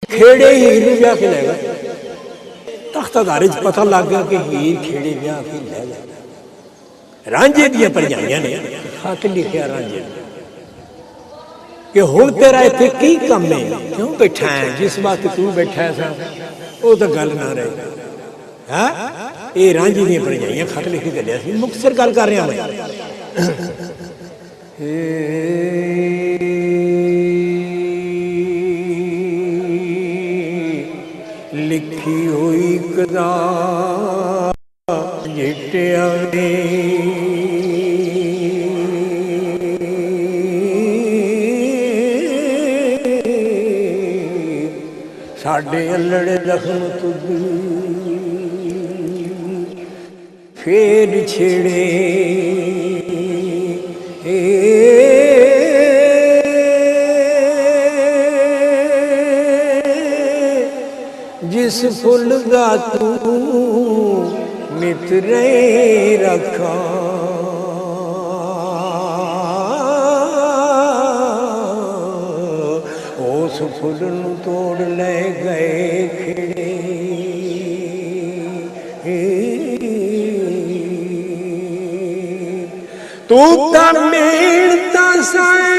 खेड़े हीर नूं ब्याह के लै गए। तख्ताधारी च पता लग गया कि हीर खेड़े ब्याह के लै गए। रांझे दियां भरजाइयां ने खत लिखिया रांझे कि हुण तेरा इत्थे की कम है, क्यों बैठा है, जिस वास्ते तू बैठा है वो तो गल ना रही। हाँ ये रांझे दियां भरजाइयां खत लिख के घल्लिया सी। मुक्तसर गल कर रहा मैं। लिखी हुई कदा जिटिया ने साडे अल्लड़े लखन तुदी फेर छेड़े जिस फुल दा तू मित्रे रखा उस फुल नूं तोड़ ले गए खिड़े। तू तां मेहनता साए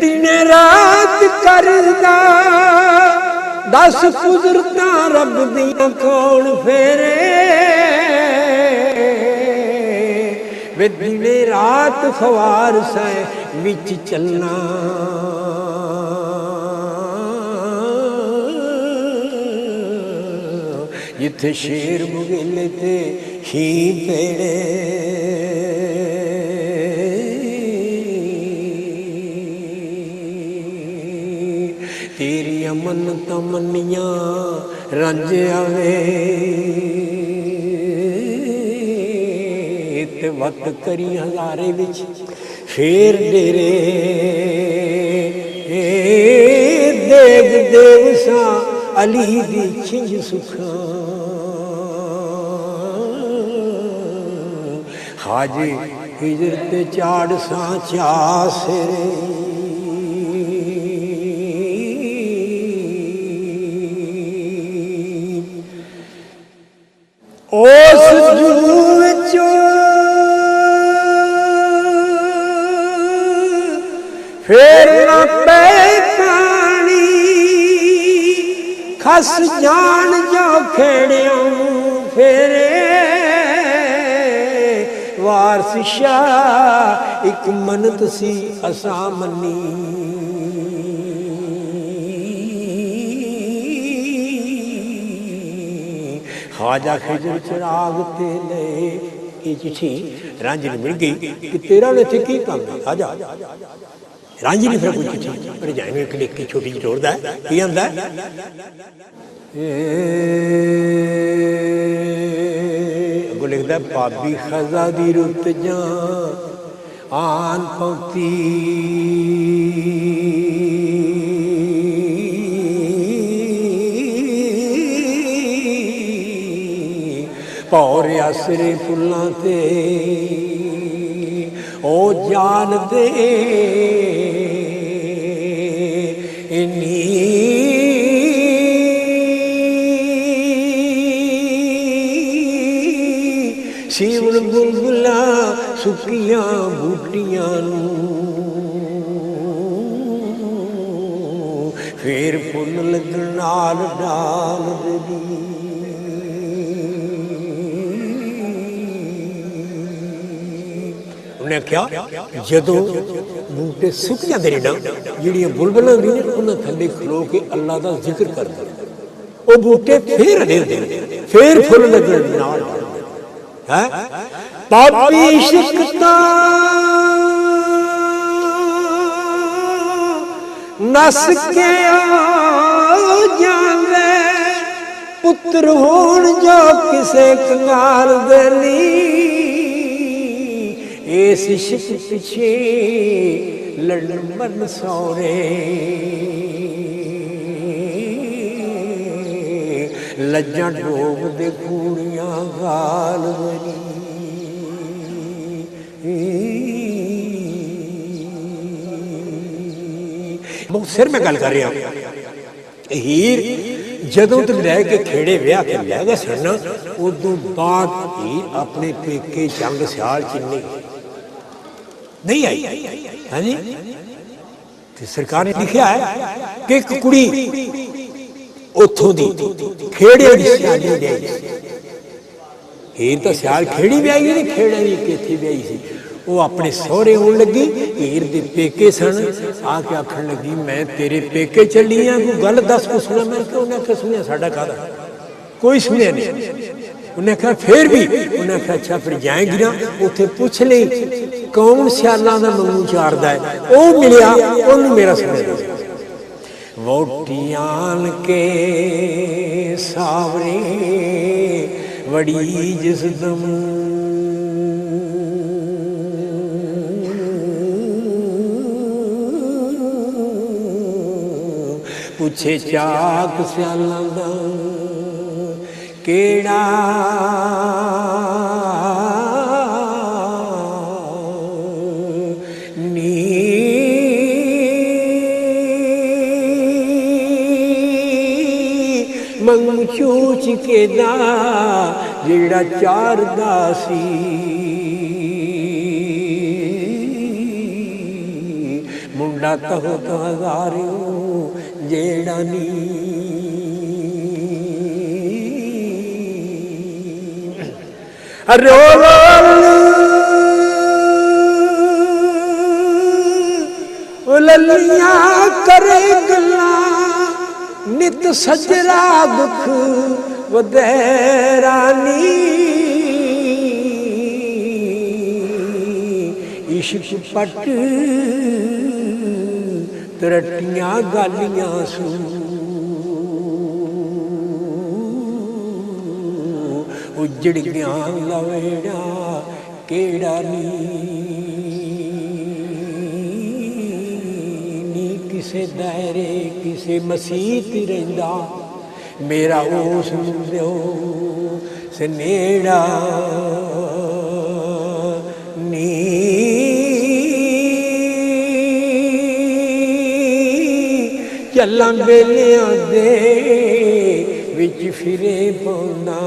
दिन रात करदा, दस कुदरता रब दियां कौन फेरे वे दिन रात ख्वार साए विच चलना। जिथे शेर मुगेले थे ही पेड़े तेरिया मन तमनिया रंज आवे ते वत करी हजारे विच फेर डेरे देग देव सा अली दी छिंज सुखा हाजी हिजर ते चाड़ सा चा सिरे उस जूह विचों फेर ना पै पानी खस जान जो खेड़िया फेरे वारस शाह एक मनत सी असा मनी। ख्वाजा खिजर चिराग ते ले ये चिट्ठी रांझे ने मिल गई कि तेरा इत्थे की काम है, आजा। रांझे ने फिर कोई चिट्ठी भरजाई नूं लिख के छोटी जी तोड़दा है, की आंदा है अगों लिखदा भाभी खजा दी रुत जा आन पौती पौर आसरे फुल्लां ते ओ जान दे इन्नी सीवन बुलबुला सुकियां बूटियां फिर फुल लगन नाल डाल दे उन्हें क्या जदों बूटे सुक जाते ने ना जिहड़ियां बुलबुलां भी ने उन्हां थल्ले खलो के अल्लाह दा जिक्र करदे वो बूटे फिर अड़ेंदे ने फिर फुल लगन नाल है पापी इश्क दा नस के आ जावे पुत्र होण जो किसे कंगाल दे नी इस इश्क पिछे लड़न मन सौरे लज्जा डोब दे कूड़ियां गाल बनी बहुत सिर मैं गल कर रहा हीर जदों तो लैके खेड़े विआह के लै गए सन उदों बाद हीर अपने पेके जंग सियाल च नहीं आई हाँ जी ते सरकार ने लिखा है कि एक कुड़ी उथों दी खेड़े दी सियाली दी हीर तो सियाल खेड़ी ब्याई नहीं खेड़े की केथी ब्याई सी वो अपने सहुरे आउण लगी हीर दे पेके सन आके आखण लगी मैं तेरे पेके चली हाँ कोई गल दस को सुना मैं उन्हें आख्या सुनिया साडा काहदा कोई सुनिया नहीं उन्हें आख्या फिर भी उन्हें आख्या अच्छा फिर जाएगी ना उत्थे पुछ ले कौन सियालां दा मूंह चारदा है वो मिलिया उन्हें मेरा सुनिया वोटियान के सावरे वड़ी जिस दम पूछे चाक सियालां दा केड़ा नी मंग चूच के दा जेड़ा चारदा सी मुंडा तहो तो हजारियों जेड़ा नी रोल ललियां करे गल्लां नित सजरा दुख वदैरानी इश्क पट तरटियां गालियां सू उजड़ गया लवेड़ा केड़ा नी किसे दायरे किसे मसीत रहिंदा मेरा उस मुंडियो सनेड़ा नी चलां बेलियां दे विच फिरे पौंदा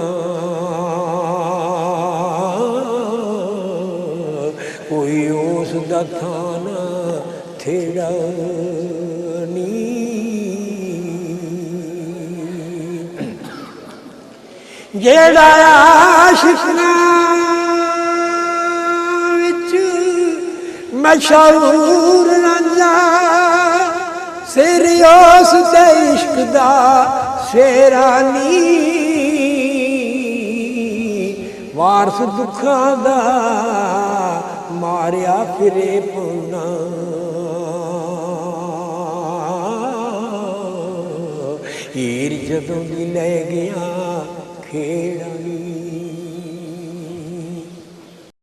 कोई उस दा थाना थेड़ा नी जेड़ा आशिकां विच मशहूर रांझा सिर उस ते इश्क दा शेरानी वारस दुखां दा मारिया फिरे पौना हीर जदों दी लै गया खेड़ा नी